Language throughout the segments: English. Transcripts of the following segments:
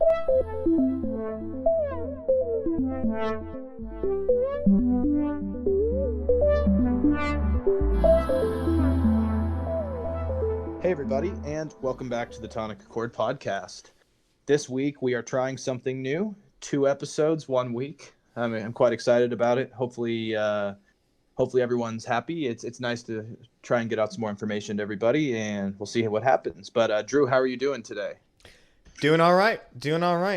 Hey everybody, and welcome back to the Tonic podcast. This week we are trying something new. 2 episodes, 1 week. I'm quite excited about it. Hopefully everyone's happy. It's nice to try and get out some more information to everybody, and we'll see what happens. But Drew, how are you doing today? Doing all right.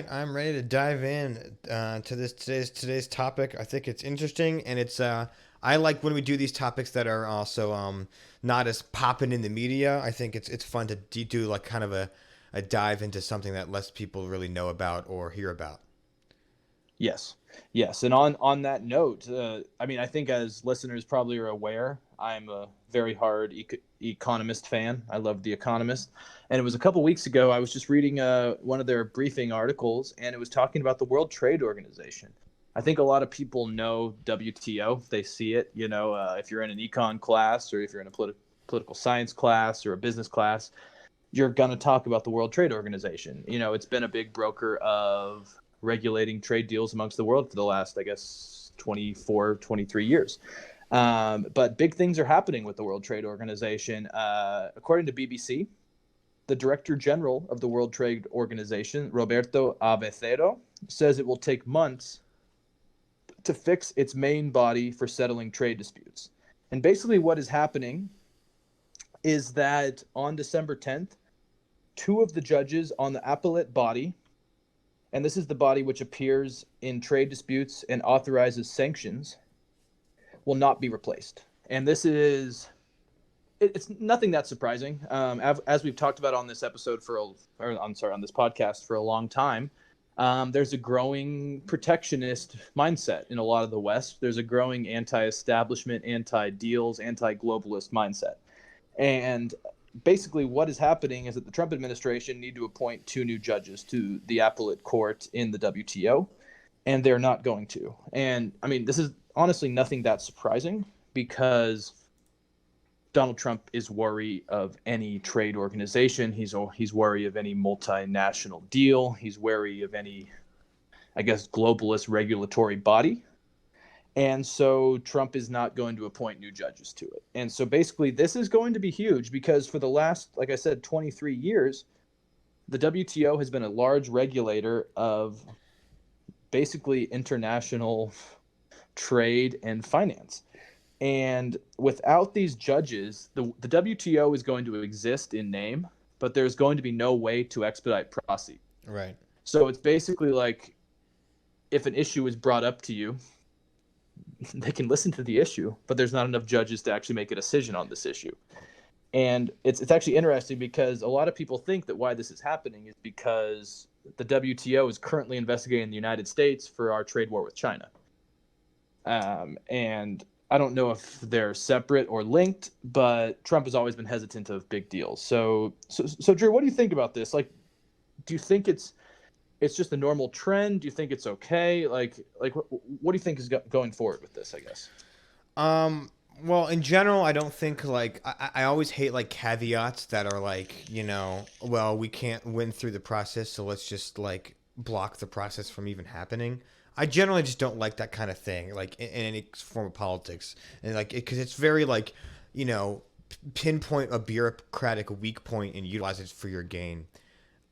I'm ready to dive in to this today's topic. I think it's interesting, and it's I like when we do these topics that are also not as popping in the media. I think it's fun to do like kind of a dive into something that less people really know about or hear about. Yes. And on that note, I think as listeners probably are aware, I'm a very hard Economist fan. I love The Economist. And it was a couple weeks ago, I was just reading one of their briefing articles, and it was talking about the World Trade Organization. I think a lot of people know WTO. They see it, if you're in an econ class or if you're in a political science class or a business class, you're going to talk about the World Trade Organization. It's been a big broker of regulating trade deals amongst the world for the last, 24, 23 years. But big things are happening with the World Trade Organization. According to BBC, the Director General of the World Trade Organization, Roberto Aveiro, says it will take months to fix its main body for settling trade disputes. And basically what is happening is that on December 10th, 2 of the judges on the appellate body, and this is the body which appears in trade disputes and authorizes sanctions, will not be replaced. And it's nothing that surprising. As we've talked about on this episode on this podcast for a long time, there's a growing protectionist mindset in a lot of the West. There's a growing anti-establishment, anti-deals, anti-globalist mindset. And basically what is happening is that the Trump administration need to appoint 2 new judges to the appellate court in the WTO, and they're not going to. And this is honestly nothing that surprising, because Donald Trump is wary of any trade organization. He's wary of any multinational deal. He's wary of any, globalist regulatory body. And so Trump is not going to appoint new judges to it. And so basically this is going to be huge, because for the last, 23 years, the WTO has been a large regulator of basically international trade and finance. And without these judges, the WTO is going to exist in name, but there's going to be no way to expedite process. Right. So it's basically like, if an issue is brought up to you, they can listen to the issue, but there's not enough judges to actually make a decision on this issue. And it's actually interesting, because a lot of people think that why this is happening is because the WTO is currently investigating the United States for our trade war with China. And I don't know if they're separate or linked, but Trump has always been hesitant of big deals. So Drew, what do you think about this? Like, do you think it's just a normal trend? Do you think it's okay? Like what do you think is going forward with this, I guess? Well, in general, I don't think I always hate caveats that are well, we can't win through the process, so let's just block the process from even happening. I generally just don't like that kind of thing, in any form of politics, and because it's very pinpoint a bureaucratic weak point and utilize it for your gain.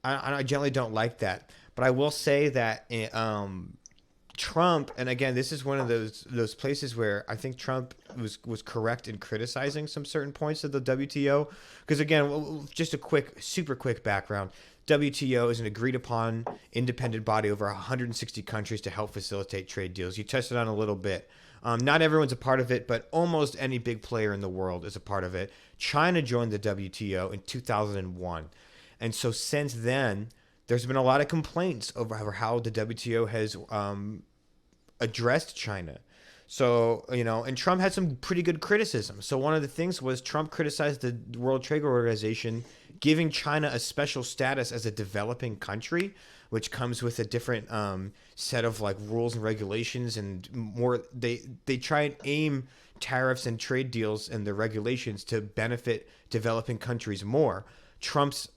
I generally don't like that, but I will say that Trump, and again, this is one of those places where I think Trump was correct in criticizing some certain points of the WTO, because again, just a super quick background. WTO is an agreed upon independent body over 160 countries to help facilitate trade deals. You touched on it a little bit. Not everyone's a part of it, but almost any big player in the world is a part of it. China joined the WTO in 2001. And so since then, there's been a lot of complaints over how the WTO has addressed China. So, and Trump had some pretty good criticism. So one of the things was Trump criticized the World Trade Organization giving China a special status as a developing country, which comes with a different set of rules and regulations, and more. They try and aim tariffs and trade deals and the regulations to benefit developing countries more. Trump's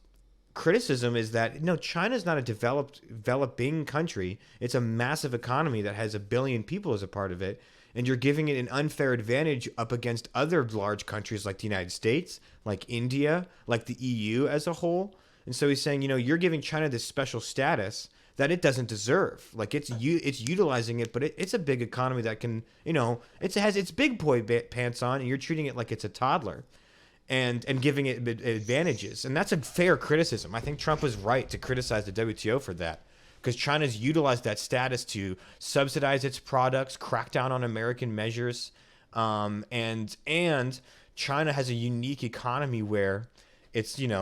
criticism is that no, China's not a developing country. It's a massive economy that has 1 billion people as a part of it, and you're giving it an unfair advantage up against other large countries like the United States, like India, like the EU as a whole. And so he's saying, you're giving China this special status that it doesn't deserve. Like it's utilizing it, but it's a big economy that can, it has its big boy pants on, and you're treating it like it's a toddler and giving it advantages. And that's a fair criticism. I think Trump was right to criticize the WTO for that, because China's utilized that status to subsidize its products, crack down on American measures, and China has a unique economy where it's, you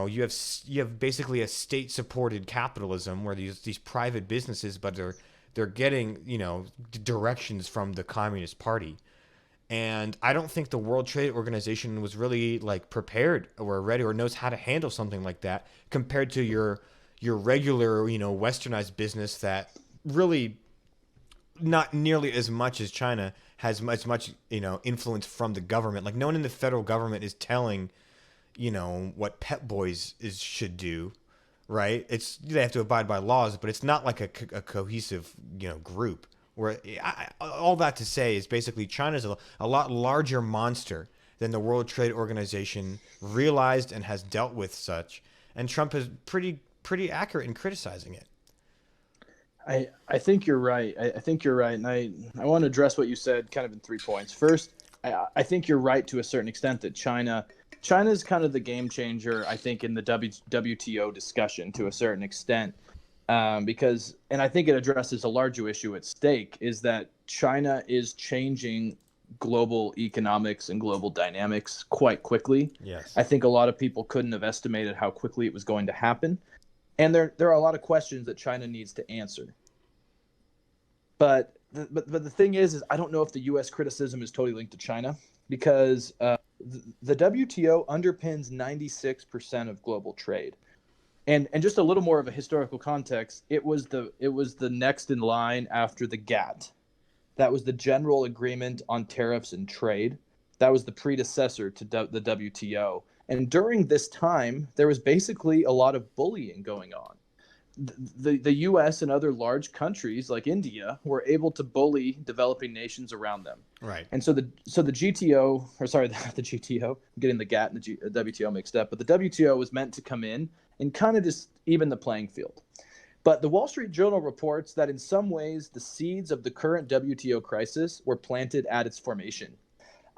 have basically a state supported capitalism where these private businesses, but they're getting directions from the Communist Party. And I don't think the World Trade Organization was really like prepared or ready or knows how to handle something like that compared to your regular, westernized business that really not nearly as much as China has as much, influence from the government. Like no one in the federal government is telling, what Pep Boys should do, right? They have to abide by laws, but it's not like a cohesive, group. Where all that to say is basically China's a lot larger monster than the World Trade Organization realized and has dealt with such. And Trump is pretty accurate in criticizing it. I think you're right. I think you're right. And I want to address what you said kind of in 3 points. First, I think you're right to a certain extent that China's kind of the game changer, I think, in the WTO discussion to a certain extent. Because, and I think it addresses a larger issue at stake, is that China is changing global economics and global dynamics quite quickly. Yes. I think a lot of people couldn't have estimated how quickly it was going to happen. And there are a lot of questions that China needs to answer. But the thing is I don't know if the U.S. criticism is totally linked to China, because the WTO underpins 96% of global trade. And just a little more of a historical context, it was the next in line after the GATT. That was the General Agreement on Tariffs and Trade. That was the predecessor to the WTO. And during this time, there was basically a lot of bullying going on. The U.S. and other large countries like India were able to bully developing nations around them. Right. And so the GTO, or sorry, the GTO, I'm getting the GATT and the WTO mixed up, but the WTO was meant to come in and kind of just even the playing field. But the Wall Street Journal reports that in some ways the seeds of the current WTO crisis were planted at its formation.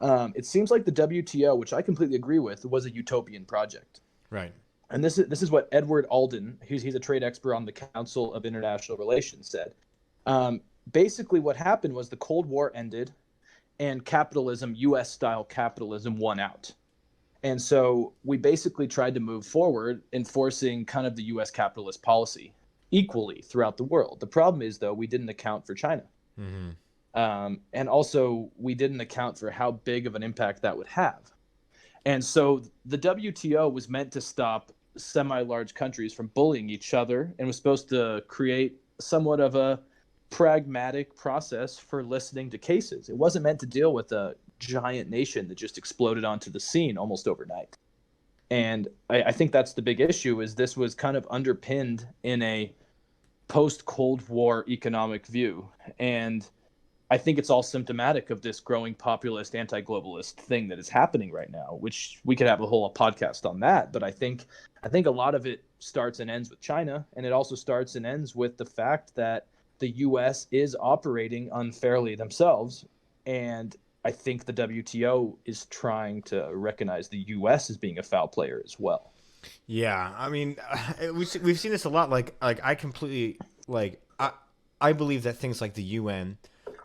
It seems like the WTO, which I completely agree with, was a utopian project. Right. And this is what Edward Alden, he's a trade expert on the Council of International Relations, said. Basically what happened was the Cold War ended and capitalism, US-style capitalism, won out. And so we basically tried to move forward enforcing kind of the U.S. capitalist policy equally throughout the world. The problem is, though, we didn't account for China. Mm-hmm. And also we didn't account for how big of an impact that would have. And so the WTO was meant to stop semi-large countries from bullying each other and was supposed to create somewhat of a pragmatic process for listening to cases. It wasn't meant to deal with a giant nation that just exploded onto the scene almost overnight. And I think that's the big issue, is this was kind of underpinned in a post-Cold War economic view. And I think it's all symptomatic of this growing populist anti-globalist thing that is happening right now, which we could have a whole podcast on that. But I think a lot of it starts and ends with China, and it also starts and ends with the fact that the U.S. is operating unfairly themselves. And I think the WTO is trying to recognize the U.S. as being a foul player as well. Yeah, I mean, we've seen this a lot. Like I completely I believe that things like the UN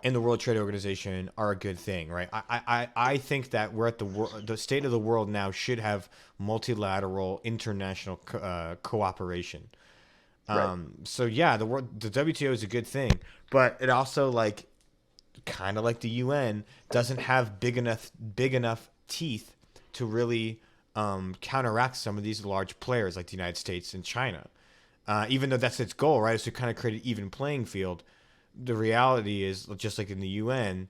and the World Trade Organization are a good thing, right? I think that we're at the state of the world now should have multilateral international cooperation. Right. So yeah, the WTO is a good thing, but it also kind of like the UN doesn't have big enough teeth to really counteract some of these large players like the United States and China. Even though that's its goal, right, is to kind of create an even playing field. The reality is, just like in the UN,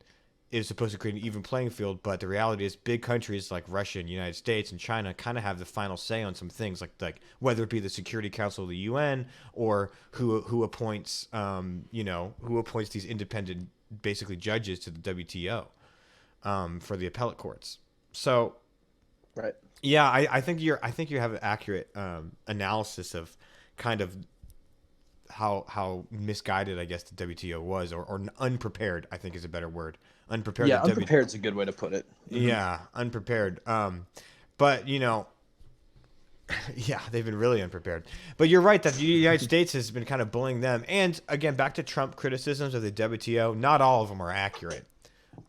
is supposed to create an even playing field, but the reality is big countries like Russia and United States and China kind of have the final say on some things, like whether it be the Security Council of the UN or who appoints who appoints these independent basically judges to the WTO for the appellate courts. So Right. yeah, I think you have an accurate analysis of kind of how misguided I guess the WTO was, or unprepared, I think is a better word. Unprepared. Yeah, unprepared is a good way to put it. Yeah, unprepared. But yeah, they've been really unprepared. But you're right that the United States has been kind of bullying them. And again, back to Trump criticisms of the WTO, not all of them are accurate.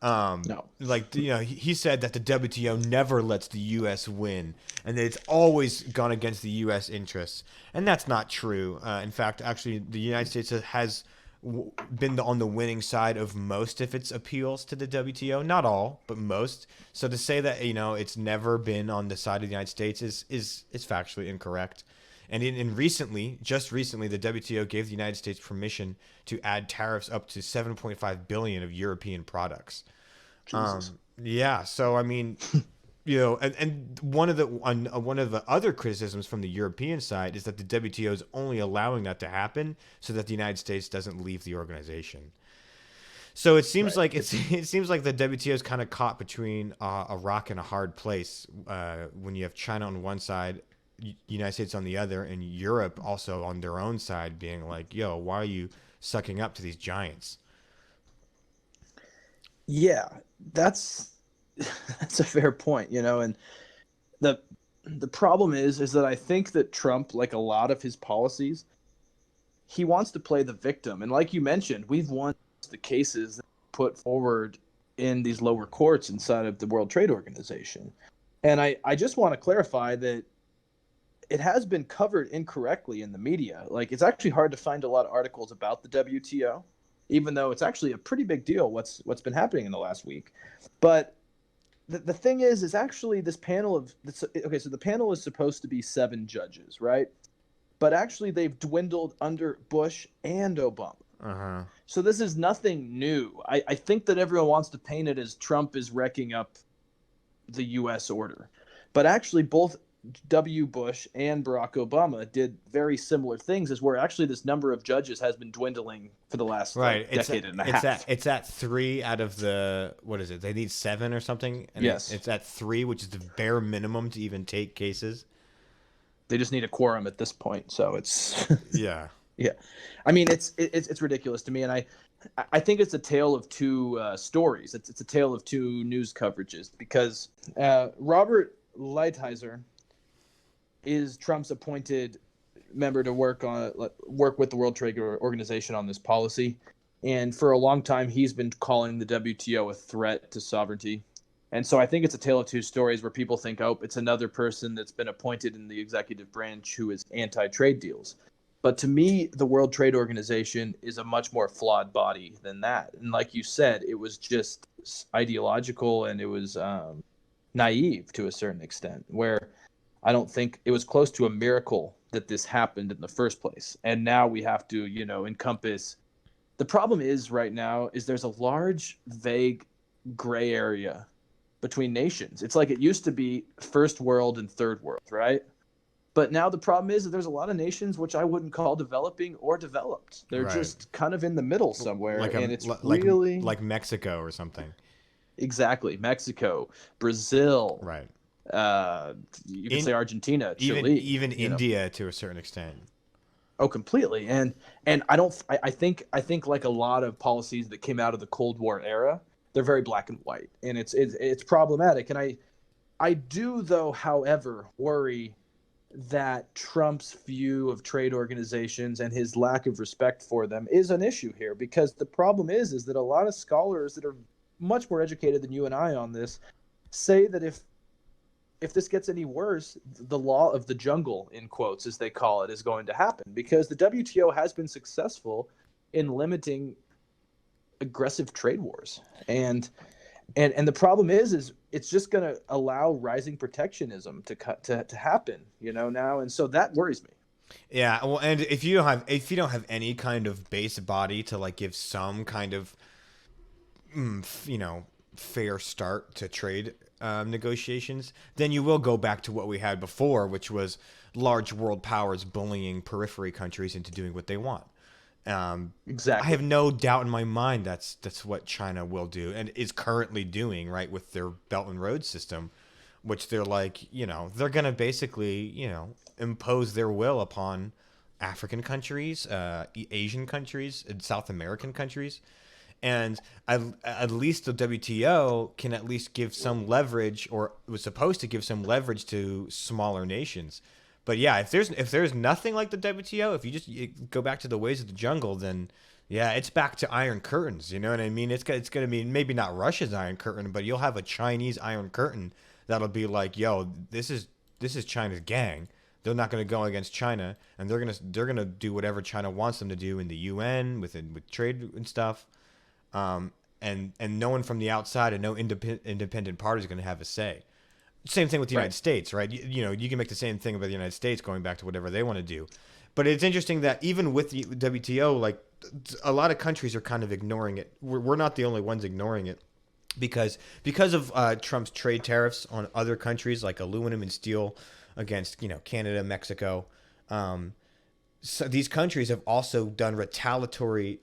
No. Like, he said that the WTO never lets the U.S. win, and that it's always gone against the U.S. interests, and that's not true. In fact, actually, the United States has been on the winning side of most of its appeals to the WTO, not all, but most. So to say that it's never been on the side of the United States is factually incorrect. And just recently, the WTO gave the United States permission to add tariffs up to 7.5 billion of European products. Jesus. Yeah, so I mean, and one of the other criticisms from the European side is that the WTO is only allowing that to happen so that the United States doesn't leave the organization. So it seems Right. like it seems like the WTO is kind of caught between a rock and a hard place when you have China on one side, United States on the other, and Europe also on their own side being like, yo, why are you sucking up to these giants? Yeah, that's that's a fair point, and the the problem is that I think that Trump, like a lot of his policies, he wants to play the victim. And like you mentioned, we've won the cases that put forward in these lower courts inside of the World Trade Organization. And I just want to clarify that it has been covered incorrectly in the media. Like, it's actually hard to find a lot of articles about the WTO, even though it's actually a pretty big deal what's been happening in the last week. But the thing is actually this panel of okay, so the panel is supposed to be 7 judges, right? But actually they've dwindled under Bush and Obama. Uh-huh. So this is nothing new. I think that everyone wants to paint it as Trump is wrecking up the U.S. order. But actually both W. Bush and Barack Obama did very similar things, as where actually this number of judges has been dwindling for the last decade and a half. It's at 3 out of the, what is it? They need 7 or something? And yes. It's at 3, which is the bare minimum to even take cases. They just need a quorum at this point, so it's yeah. Yeah, I mean it's ridiculous to me, and I think it's a tale of two stories. It's a tale of two news coverages, because Robert Lighthizer is Trump's appointed member to work with the World Trade Organization on this policy, and for a long time he's been calling the WTO a threat to sovereignty. And so I think it's a tale of two stories, where people think, oh, it's another person that's been appointed in the executive branch who is anti-trade deals. But to me, the World Trade Organization is a much more flawed body than that. And like you said, it was just ideological, and it was naive to a certain extent, where I don't think it was close to a miracle that this happened in the first place. And now we have to, encompass. The problem is right now is there's a large, vague gray area between nations. It's like it used to be first world and third world, right? But now the problem is that there's a lot of nations which I wouldn't call developing or developed. They're Right. just kind of in the middle somewhere, and it's like really like Mexico or something. exactly Mexico, Brazil, Right. You could say Argentina, Chile, even India to a certain extent. Oh, completely. And I think like a lot of policies that came out of the Cold War era, they're very black and white, and it's problematic. And I do, though, however, worry that Trump's view of trade organizations and his lack of respect for them is an issue here, because the problem is that a lot of scholars that are much more educated than you and I on this say that if this gets any worse, the law of the jungle, in quotes, as they call it, is going to happen, because the WTO has been successful in limiting aggressive trade wars. And the problem is it's just going to allow rising protectionism to happen, now. And so that worries me. Yeah. Well, and if you don't have any kind of base body to like give some kind of, fair start to trade negotiations, then you will go back to what we had before, which was large world powers bullying periphery countries into doing what they want. I Exactly. have no doubt in my mind that's what China will do and is currently doing, right, with their Belt and Road system, which they're like, they're gonna basically, impose their will upon African countries, Asian countries, and South American countries. And at least the WTO can at least give some leverage, or was supposed to give some leverage to smaller nations. But yeah, if there's nothing like the WTO, if you go back to the ways of the jungle, then yeah, it's back to Iron Curtains. You know what I mean? It's gonna be maybe not Russia's Iron Curtain, but you'll have a Chinese Iron Curtain that'll be like, yo, this is China's gang. They're not going to go against China, and they're gonna do whatever China wants them to do in the UN with trade and stuff. And no one from the outside and no independent party is going to have a say. Same thing with the United Right. States, right? You can make the same thing about the United States going back to whatever they want to do. But it's interesting that even with the WTO, like a lot of countries are kind of ignoring it. We're not the only ones ignoring it because of Trump's trade tariffs on other countries like aluminum and steel against Canada, Mexico. So these countries have also done retaliatory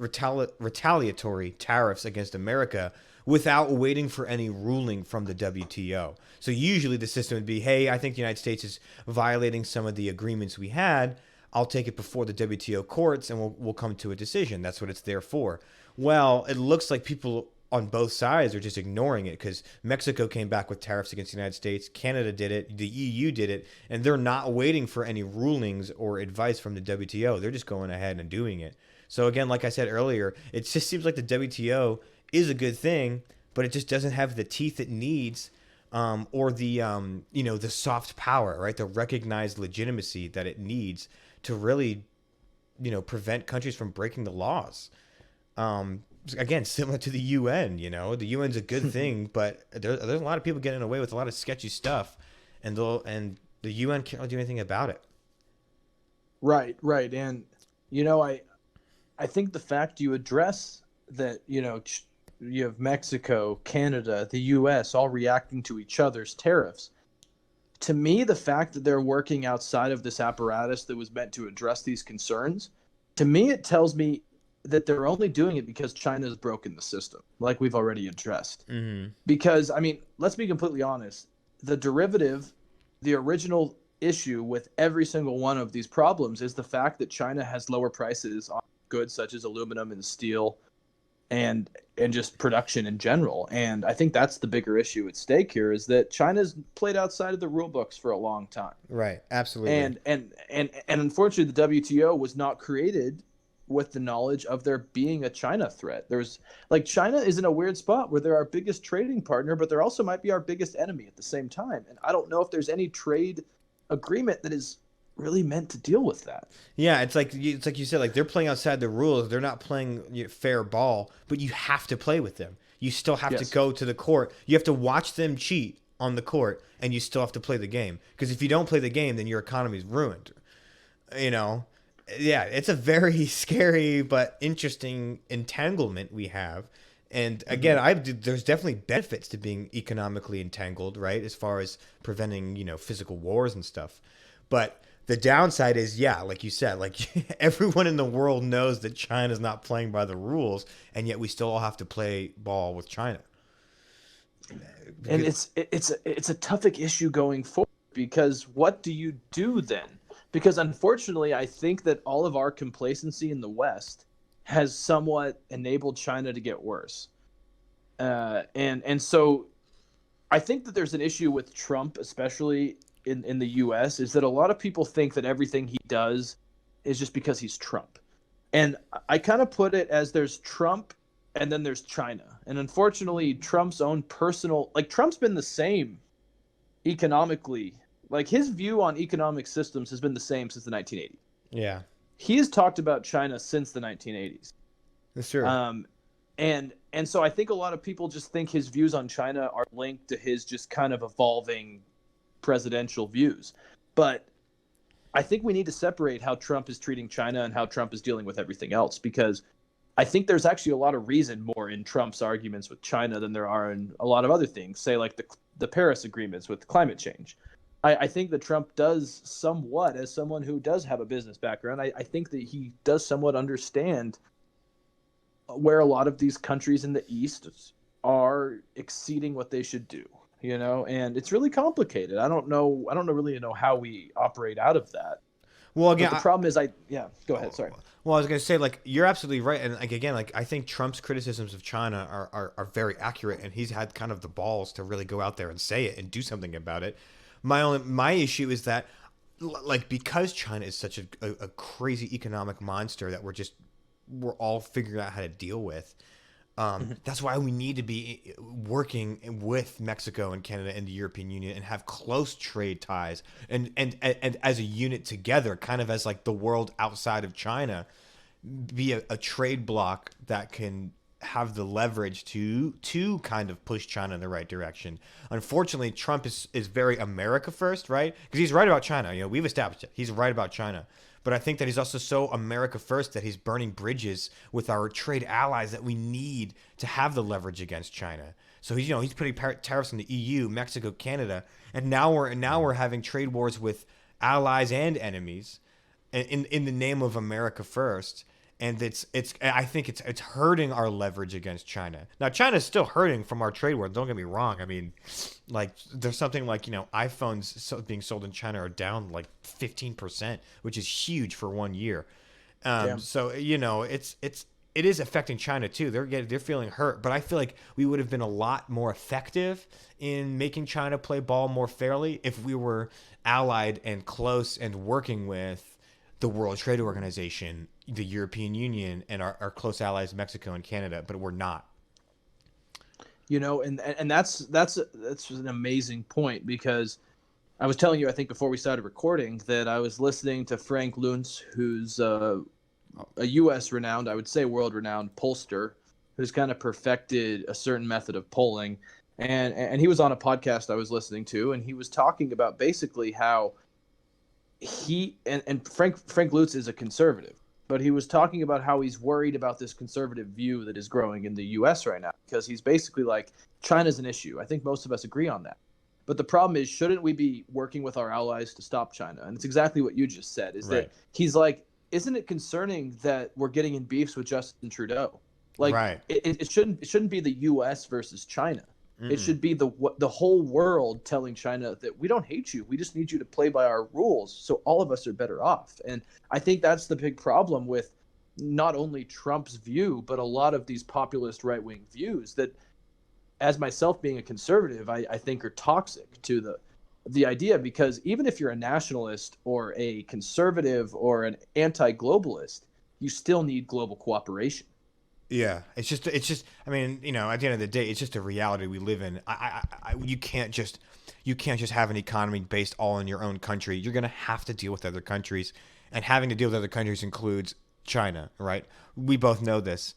tariffs against America without waiting for any ruling from the WTO. So usually the system would be, hey, I think the United States is violating some of the agreements we had. I'll take it before the WTO courts and we'll come to a decision. That's what it's there for. Well, it looks like people on both sides are just ignoring it because Mexico came back with tariffs against the United States. Canada did it. The EU did it. And they're not waiting for any rulings or advice from the WTO. They're just going ahead and doing it. So again, like I said earlier, it just seems like the WTO is a good thing, but it just doesn't have the teeth it needs, or the soft power, right? The recognized legitimacy that it needs to really, prevent countries from breaking the laws. Again, similar to the UN, the UN's a good thing, but there's a lot of people getting away with a lot of sketchy stuff, and the UN can't really do anything about it. Right, right. And I think the fact you address that, you have Mexico, Canada, the US all reacting to each other's tariffs. To me, the fact that they're working outside of this apparatus that was meant to address these concerns, to me it tells me that they're only doing it because China's broken the system, like we've already addressed. Mm-hmm. Because, I mean, let's be completely honest. The derivative, the original issue with every single one of these problems is the fact that China has lower prices on goods such as aluminum and steel and just production in general. And I think that's the bigger issue at stake here is that China's played outside of the rule books for a long time. Right. Absolutely. And unfortunately the WTO was not created with the knowledge of there being a China threat. There's like China is in a weird spot where they're our biggest trading partner, but they're also might be our biggest enemy at the same time. And I don't know if there's any trade agreement that is really meant to deal with that. Yeah, it's like you said, like they're playing outside the rules. They're not playing fair ball, but you have to play with them. You still have to Yes. go to the court. You have to watch them cheat on the court, and you still have to play the game. Because if you don't play the game, then your economy is ruined. You know, yeah, it's a very scary but interesting entanglement we have. And again, there's definitely benefits to being economically entangled, right? As far as preventing, physical wars and stuff. But the downside is, yeah, like you said, like everyone in the world knows that China's not playing by the rules, and yet we still all have to play ball with China. And Because, it's a tough issue going forward because what do you do then? Because unfortunately, I think that all of our complacency in the West has somewhat enabled China to get worse. And so I think that there's an issue with Trump, especially in the U.S., is that a lot of people think that everything he does is just because he's Trump. And I kind of put it as there's Trump and then there's China. And unfortunately, Trump's own personal, like Trump's been the same economically. Like his view on economic systems has been the same since the 1980s. yeah, He has talked about China since the 1980s. that's true. Um, and so I think a lot of people just think his views on China are linked to his just kind of evolving presidential views. But I think we need to separate how Trump is treating China and how Trump is dealing with everything else because I think there's actually a lot of reason more in Trump's arguments with China than there are in a lot of other things, say like the Paris agreements with climate change. I think that Trump does somewhat, as someone who does have a business background, I think that he does somewhat understand where a lot of these countries in the East are exceeding what they should do, and it's really complicated. I don't really know how we operate out of that. Well, But again, the problem is, yeah, go ahead. Sorry. well, I was gonna say, like, you're absolutely right, and like again, like I think Trump's criticisms of China are very accurate, and he's had kind of the balls to really go out there and say it and do something about it. My issue is that, like, because China is such a crazy economic monster that we're all figuring out how to deal with. That's why we need to be working with Mexico and Canada and the European Union and have close trade ties and as a unit together, kind of as like the world outside of China, be a trade bloc that can have the leverage to kind of push China in the right direction. Unfortunately, Trump is very America first, right? Because he's right about China. We've established it. He's right about China. But I think that he's also so America first that he's burning bridges with our trade allies that we need to have the leverage against China. So he's putting tariffs on the EU, Mexico, Canada, and now we're having trade wars with allies and enemies in the name of America first. And I think it's hurting our leverage against China. Now, China's still hurting from our trade war. Don't get me wrong. I mean, like, there's something like, iPhones being sold in China are down like 15%, which is huge for 1 year. So, it is affecting China too. They're feeling hurt, but I feel like we would have been a lot more effective in making China play ball more fairly if we were allied and close and working with the World Trade Organization, the European Union, and our close allies, Mexico and Canada, but we're not. And that's an amazing point, because I was telling you, I think before we started recording, that I was listening to Frank Luntz, who's a U.S. renowned, I would say world renowned pollster, who's kind of perfected a certain method of polling, and he was on a podcast I was listening to, and he was talking about basically how Frank Lutz is a conservative, but he was talking about how he's worried about this conservative view that is growing in the U.S. right now, because he's basically like, China's an issue. I think most of us agree on that. But the problem is, shouldn't we be working with our allies to stop China? And it's exactly what you just said, is Right. that he's like, isn't it concerning that we're getting in beefs with Justin Trudeau? Like, Right. it shouldn't be the U.S. versus China. Mm-mm. It should be the whole world telling China that we don't hate you. We just need you to play by our rules, so all of us are better off. And I think that's the big problem with not only Trump's view, but a lot of these populist right-wing views that, as myself being a conservative, I think are toxic to the idea, because even if you're a nationalist or a conservative or an anti-globalist, you still need global cooperation. Yeah, it's just. I mean, at the end of the day, it's just a reality we live in. You can't just have an economy based all in your own country. You're gonna have to deal with other countries, and having to deal with other countries includes China, right? We both know this.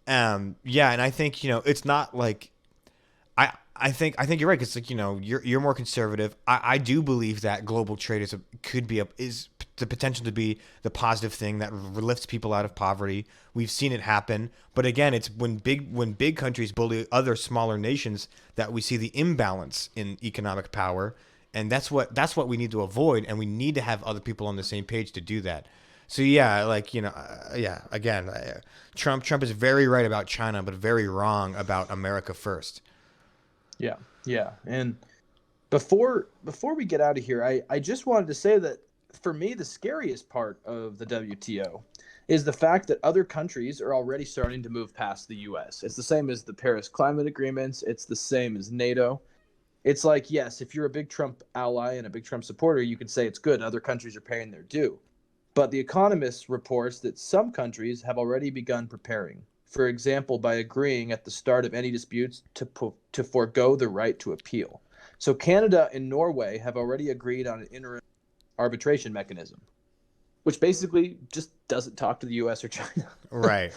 Yeah, and I think it's not like. I think you're right. It's like you're more conservative. I do believe that global trade is the potential to be the positive thing that lifts people out of poverty. We've seen it happen, but again, it's when big countries bully other smaller nations that we see the imbalance in economic power, and that's what we need to avoid, and we need to have other people on the same page to do that. So yeah, like yeah. Again, Trump is very right about China, but very wrong about America first. Yeah. And before we get out of here, I just wanted to say that for me, the scariest part of the WTO is the fact that other countries are already starting to move past the U.S. It's the same as the Paris climate agreements. It's the same as NATO. It's like, yes, if you're a big Trump ally and a big Trump supporter, you can say it's good. Other countries are paying their due. But The Economist reports that some countries have already begun preparing. For example, by agreeing at the start of any disputes to forego the right to appeal. So Canada and Norway have already agreed on an interim arbitration mechanism, which basically just doesn't talk to the U.S. or China. Right.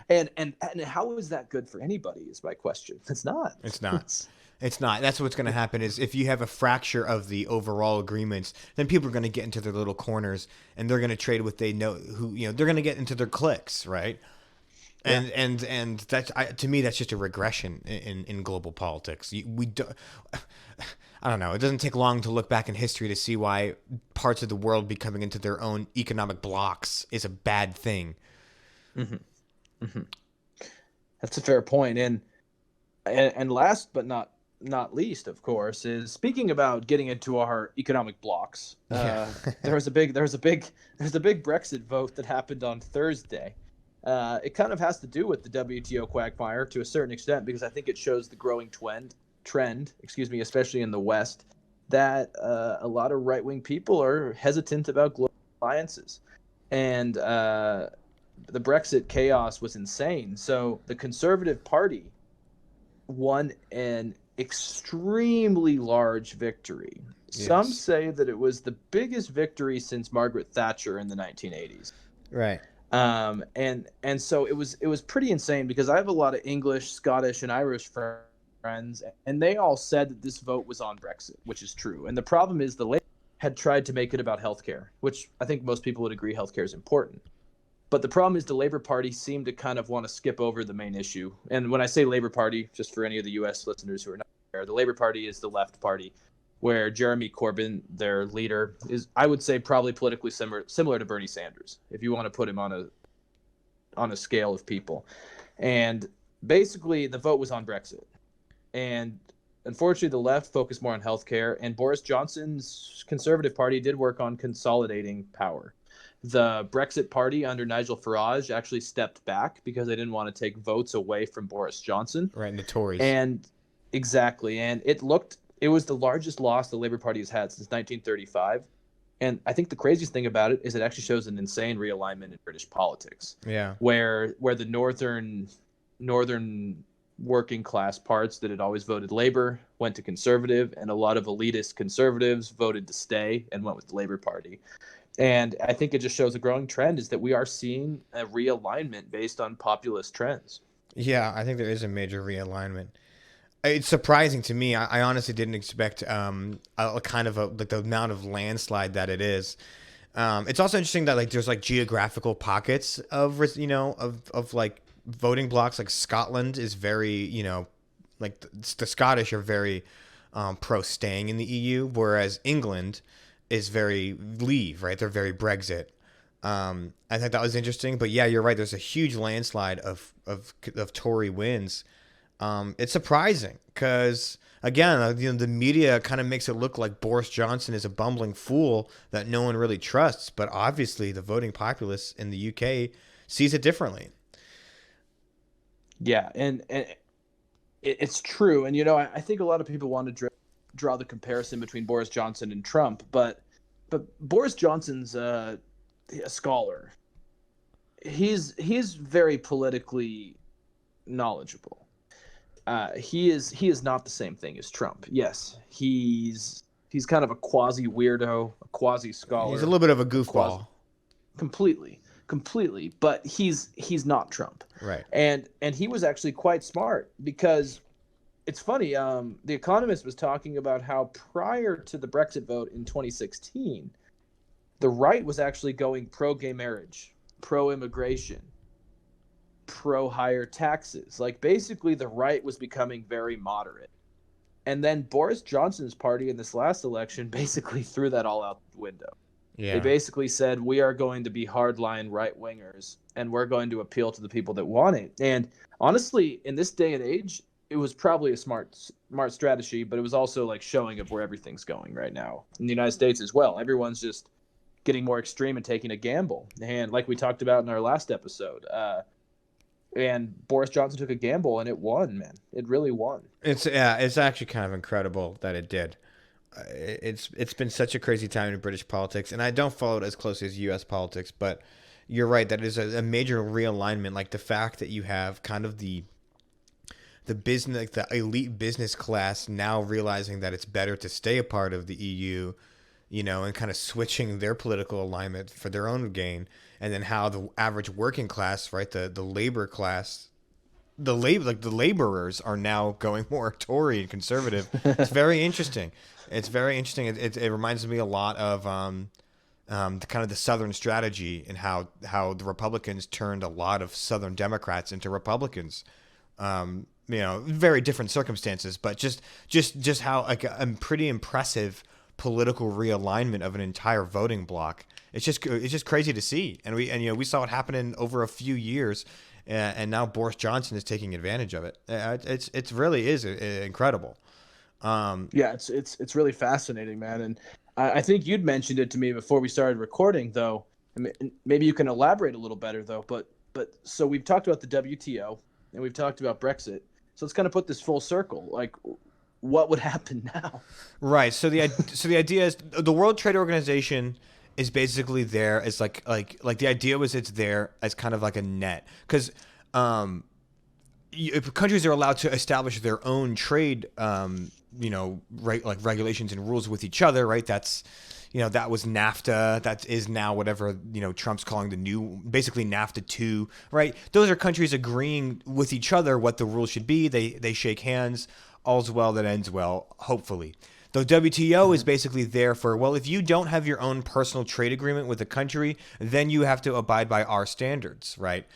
And how is that good for anybody is my question. It's not. It's not. It's not. That's what's going to happen is if you have a fracture of the overall agreements, then people are going to get into their little corners and they're going to trade what they know. They're going to get into their cliques, right? Yeah. And that's to me that's just a regression in global politics. We do, I don't know. It doesn't take long to look back in history to see why parts of the world becoming into their own economic blocks is a bad thing. Hmm. Hmm. That's a fair point. And last but not least, of course, is speaking about getting into our economic blocks. Yeah. There's a big Brexit vote that happened on Thursday. It kind of has to do with the WTO quagmire to a certain extent because I think it shows the growing trend, excuse me, especially in the West, that a lot of right wing people are hesitant about global alliances, and the Brexit chaos was insane. So the Conservative Party won an extremely large victory. Some Yes. say that it was the biggest victory since Margaret Thatcher in the 1980s. Right. And so it was pretty insane because I have a lot of English, Scottish, and Irish friends, and they all said that this vote was on Brexit, which is true. And the problem is the Labour had tried to make it about healthcare, which I think most people would agree healthcare is important. But the problem is the Labour Party seemed to kind of want to skip over the main issue. And when I say Labour Party, just for any of the U.S. listeners who are not aware, the Labour Party is the left party, where Jeremy Corbyn, their leader, is, I would say, probably politically similar to Bernie Sanders, if you want to put him on a scale of people. And basically, the vote was on Brexit. And unfortunately, the left focused more on healthcare, and Boris Johnson's Conservative Party did work on consolidating power. The Brexit Party under Nigel Farage actually stepped back because they didn't want to take votes away from Boris Johnson. Right. And the Tories. And exactly. And it was the largest loss the Labour Party has had since 1935. And I think the craziest thing about it is it actually shows an insane realignment in British politics. Yeah. Where the northern working class parts that had always voted Labour went to Conservative, and a lot of elitist Conservatives voted to stay and went with the Labour Party. And I think it just shows a growing trend is that we are seeing a realignment based on populist trends. Yeah, I think there is a major realignment. It's surprising to me. I honestly didn't expect a kind of like the amount of landslide that it is. It's also interesting that like there's like geographical pockets of of like voting blocks. Like Scotland is very like the Scottish are very pro staying in the EU, whereas England is very leave, right? They're very Brexit. I think that was interesting, but yeah, you're right. There's a huge landslide of Tory wins. It's surprising because again, the media kind of makes it look like Boris Johnson is a bumbling fool that no one really trusts, but obviously the voting populace in the UK sees it differently. Yeah, and it's true. And I think a lot of people want to draw the comparison between Boris Johnson and Trump, but Boris Johnson's a scholar. He's very politically knowledgeable. He is not the same thing as Trump. Yes, he's kind of a quasi weirdo, a quasi scholar. He's a little bit of a goofball. Completely, but he's not Trump. Right. And he was actually quite smart because it's funny. The Economist was talking about how prior to the Brexit vote in 2016, the right was actually going pro-gay marriage, pro-immigration, pro-higher taxes. Like basically the right was becoming very moderate. And then Boris Johnson's party in this last election basically threw that all out the window. Yeah. They basically said, we are going to be hardline right-wingers, and we're going to appeal to the people that want it. And honestly, in this day and age, it was probably a smart strategy, but it was also like showing of where everything's going right now in the United States as well. Everyone's just getting more extreme and taking a gamble. And like we talked about in our last episode, and Boris Johnson took a gamble and it won, man. It really won. It's actually kind of incredible that it did. It's been such a crazy time in British politics, and I don't follow it as closely as U.S. politics, but you're right. That is a major realignment. Like the fact that you have kind of the business, like the elite business class now realizing that it's better to stay a part of the EU, and kind of switching their political alignment for their own gain, and then how the average working class, right, the labor class, the laborers are now going more Tory and conservative. It's very interesting. It's very interesting. It reminds me a lot of the kind of the Southern strategy and how the Republicans turned a lot of Southern Democrats into Republicans. Very different circumstances, but just how like a pretty impressive political realignment of an entire voting bloc. It's just crazy to see, and we saw it happening over a few years, and now Boris Johnson is taking advantage of it. It's really is incredible. Yeah, it's really fascinating, man. And I think you'd mentioned it to me before we started recording, though. Maybe you can elaborate a little better, though. But so we've talked about the WTO and we've talked about Brexit. So let's kind of put this full circle. Like, what would happen now? Right. So the idea is the World Trade Organization is basically there as like the idea was it's there as kind of like a net because if countries are allowed to establish their own trade like regulations and rules with each other, right? That's that was NAFTA. That is now whatever Trump's calling the new, basically NAFTA 2, right? Those are countries agreeing with each other what the rules should be. They shake hands. All's well that ends well, hopefully. The WTO is basically there for, well, if you don't have your own personal trade agreement with a country, then you have to abide by our standards, right?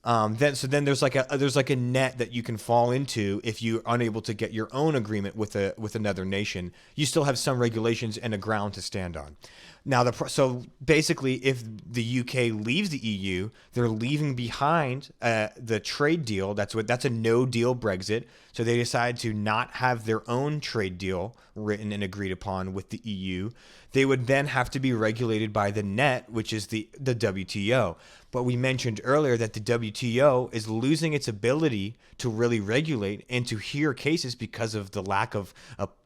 Then there's like a net that you can fall into if you're unable to get your own agreement with another nation. You still have some regulations and a ground to stand on. Now, so basically, if the UK leaves the EU, they're leaving behind the trade deal. That's a no-deal Brexit. So they decide to not have their own trade deal written and agreed upon with the EU. They would then have to be regulated by the net, which is the WTO. But we mentioned earlier that the WTO is losing its ability to really regulate and to hear cases because of the lack of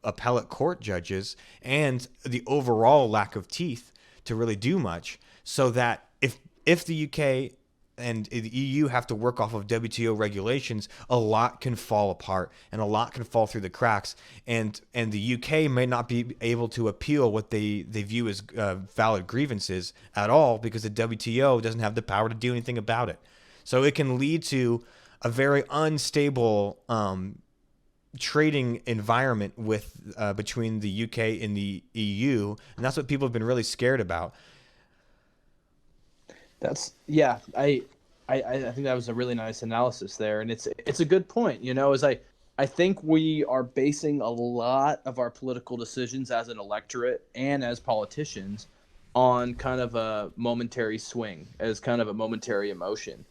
appellate court judges and the overall lack of teeth to really do much. So that if the UK and the EU have to work off of WTO regulations, a lot can fall apart and a lot can fall through the cracks. And the UK may not be able to appeal what they view as valid grievances at all because the WTO doesn't have the power to do anything about it. So it can lead to a very unstable trading environment between the UK and the EU. And that's what people have been really scared about. I think that was a really nice analysis there, and it's a good point. As I think we are basing a lot of our political decisions as an electorate and as politicians on kind of a momentary swing, as kind of a momentary emotion.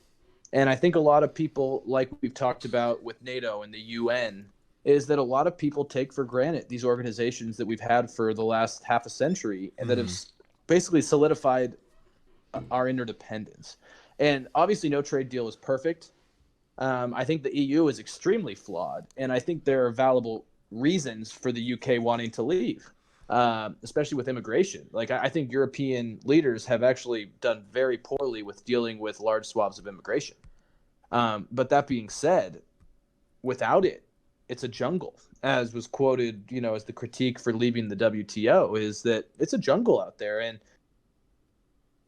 And I think a lot of people, like we've talked about with NATO and the UN, is that a lot of people take for granted these organizations that we've had for the last half a century and that have basically solidified our interdependence. And obviously no trade deal is perfect. I think the EU is extremely flawed, and I think there are valuable reasons for the UK wanting to leave, especially with immigration. Like, I think European leaders have actually done very poorly with dealing with large swaths of immigration. But that being said, without it, it's a jungle, as was quoted, as the critique for leaving the WTO, is that it's a jungle out there. And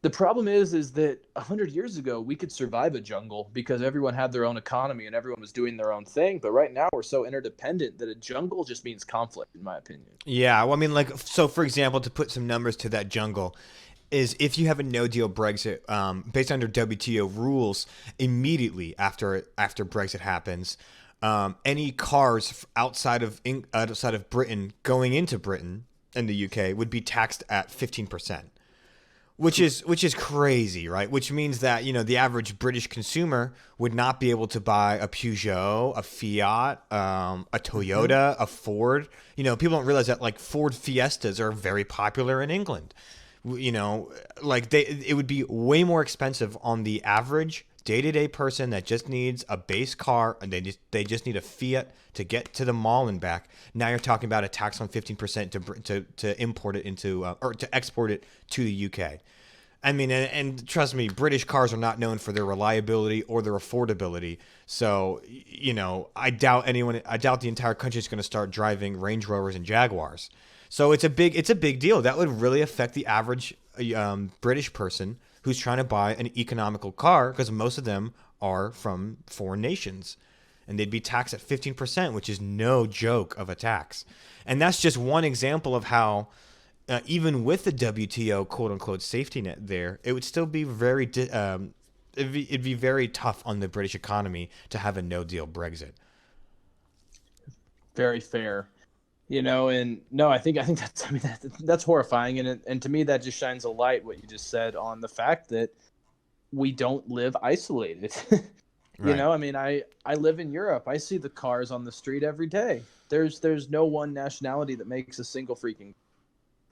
the problem is that 100 years ago, we could survive a jungle because everyone had their own economy and everyone was doing their own thing. But right now, we're so interdependent that a jungle just means conflict, in my opinion. Yeah. Well, I mean, so for example, to put some numbers to that jungle, is if you have a no-deal Brexit, based under WTO rules, immediately after Brexit happens, any cars outside of Britain going into Britain and the UK would be taxed at 15%. Which is crazy, right? Which means that, the average British consumer would not be able to buy a Peugeot, a Fiat, a Toyota, a Ford. People don't realize that, like, Ford Fiestas are very popular in England. It would be way more expensive on the average day-to-day person that just needs a base car and they just need a Fiat to get to the mall and back. Now you're talking about a tax on 15% to import it into or to export it to the UK. I mean, and trust me, British cars are not known for their reliability or their affordability. So, I doubt the entire country is going to start driving Range Rovers and Jaguars. So it's a big deal. That would really affect the average British person who's trying to buy an economical car, because most of them are from foreign nations. And they'd be taxed at 15%, which is no joke of a tax. And that's just one example of how even with the WTO quote unquote safety net there, it would still be it'd be very tough on the British economy to have a no deal Brexit. Very fair. And no, I think that's, I mean, that's horrifying. And to me, that just shines a light, what you just said, on the fact that we don't live isolated. Right. I mean, I live in Europe. I see the cars on the street every day. There's no one nationality that makes a single freaking.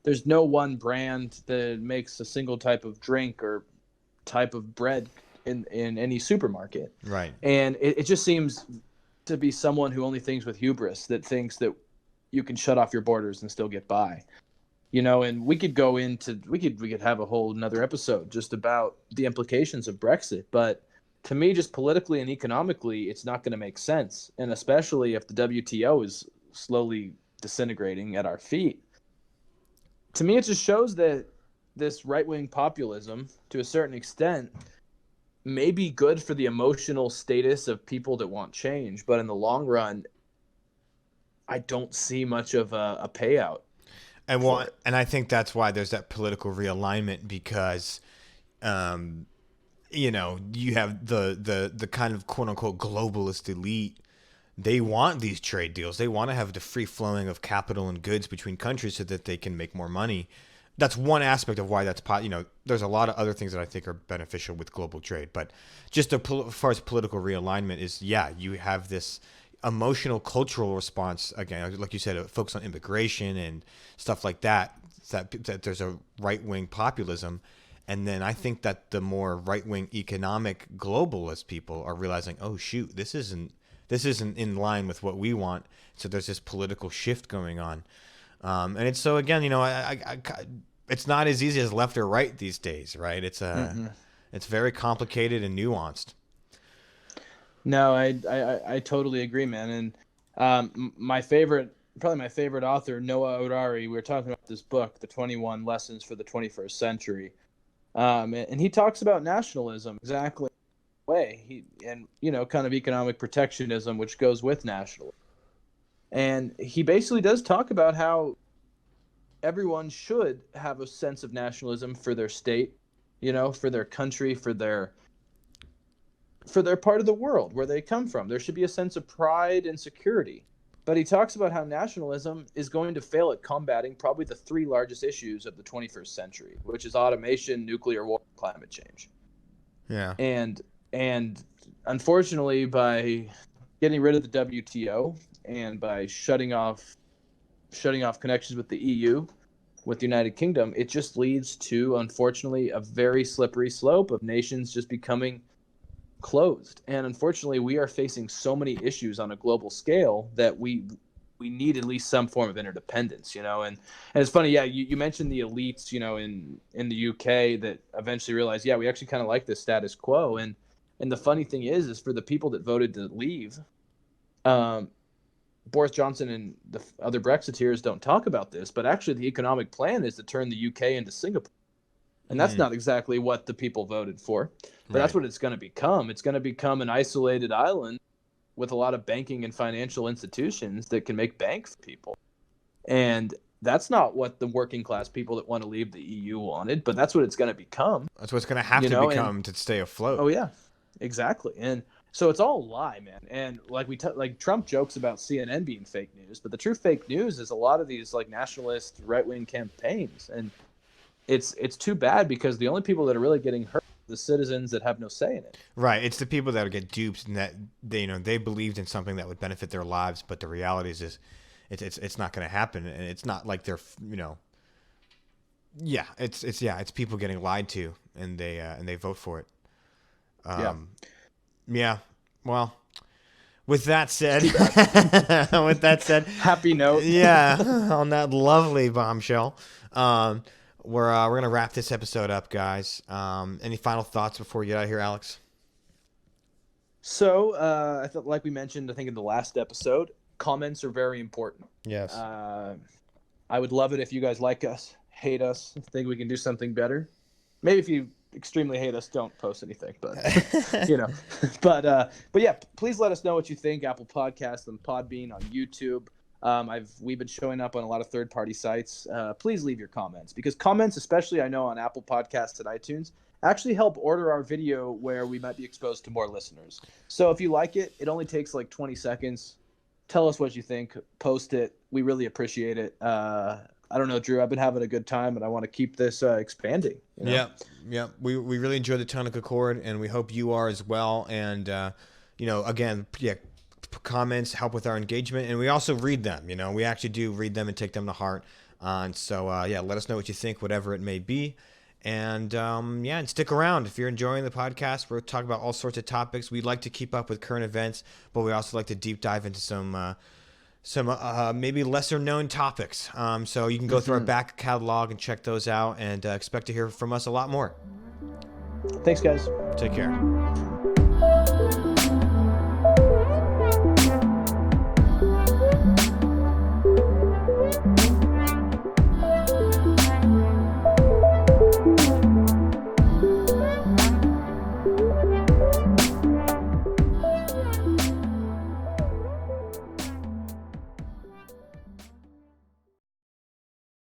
There's no one brand that makes a single type of drink or type of bread in any supermarket. Right. And it just seems to be someone who only thinks with hubris, that thinks that you can shut off your borders and still get by. And we could have a whole another episode just about the implications of Brexit, but to me, just politically and economically, it's not going to make sense. And especially if the WTO is slowly disintegrating at our feet. To me, it just shows that this right-wing populism, to a certain extent, may be good for the emotional status of people that want change, but in the long run, I don't see much of a payout. And I think that's why there's that political realignment, because you have the kind of quote unquote globalist elite. They want these trade deals. They want to have the free flowing of capital and goods between countries so that they can make more money. That's one aspect of why that's there's a lot of other things that I think are beneficial with global trade, but just as far as political realignment is, you have this emotional cultural response, again, like you said, a focus on immigration and stuff like that there's a right-wing populism. And then I think that the more right-wing economic globalist people are realizing, oh shoot, this isn't in line with what we want. So there's this political shift going on. And it's, so again, it's not as easy as left or right these days, right? It's it's very complicated and nuanced. No, I totally agree, man. And my favorite author, Noah Odari, we were talking about this book, The 21 Lessons for the 21st Century. And he talks about nationalism exactly the way kind of economic protectionism, which goes with nationalism. And he basically does talk about how everyone should have a sense of nationalism for their state, for their country, for their part of the world where they come from. There should be a sense of pride and security. But he talks about how nationalism is going to fail at combating probably the three largest issues of the 21st century, which is automation, nuclear war, and climate change. Yeah. And unfortunately, by getting rid of the WTO and by shutting off connections with the EU, with the United Kingdom, it just leads to, unfortunately, a very slippery slope of nations just becoming closed. And unfortunately, we are facing so many issues on a global scale that we need at least some form of interdependence, and it's funny, you mentioned the elites, in the UK that eventually realized, we actually kind of like this status quo. And the funny thing is for the people that voted to leave, Boris Johnson and the other Brexiteers don't talk about this, but actually the economic plan is to turn the UK into Singapore. And that's not exactly what the people voted for, but that's what it's going to become. It's going to become an isolated island with a lot of banking and financial institutions that can make bank for people. And that's not what the working class people that want to leave the EU wanted, but that's what it's going to become. That's what it's going to have to become to stay afloat. Oh yeah, exactly. And so it's all a lie, man. And like Trump jokes about CNN being fake news, but the true fake news is a lot of these like nationalist right-wing campaigns. And it's too bad, because the only people that are really getting hurt are the citizens that have no say in it. Right. It's the people that get duped, and that they believed in something that would benefit their lives, but the reality is it's not going to happen, and it's not like they're it's people getting lied to, and they vote for it. Yeah. Well, with that said, Happy note. Yeah, on that lovely bombshell. We're gonna wrap this episode up, guys. Any final thoughts before we get out of here, Alex? So, I thought, like we mentioned, I think in the last episode, comments are very important. Yes. I would love it if you guys like us, hate us, think we can do something better. Maybe if you extremely hate us, don't post anything, but but yeah, please let us know what you think. Apple Podcasts and Podbean, on YouTube. We've been showing up on a lot of third-party sites. Please leave your comments, because comments, especially I know on Apple Podcasts and iTunes, actually help order our video where we might be exposed to more listeners. So if you like it, it only takes like 20 seconds. Tell us what you think. Post it. We really appreciate it. I don't know, Drew. I've been having a good time, and I want to keep this expanding. You know? Yeah. We really enjoy the Tonic Accord, and we hope you are as well. And again, comments help with our engagement, and we also read them. We actually do read them and take them to heart. And so let us know what you think, whatever it may be. And and stick around if you're enjoying the podcast. We're talking about all sorts of topics. We like to keep up with current events, but we also like to deep dive into some maybe lesser known topics. So you can go through our back catalog and check those out, and expect to hear from us a lot more. Thanks, guys. Take care.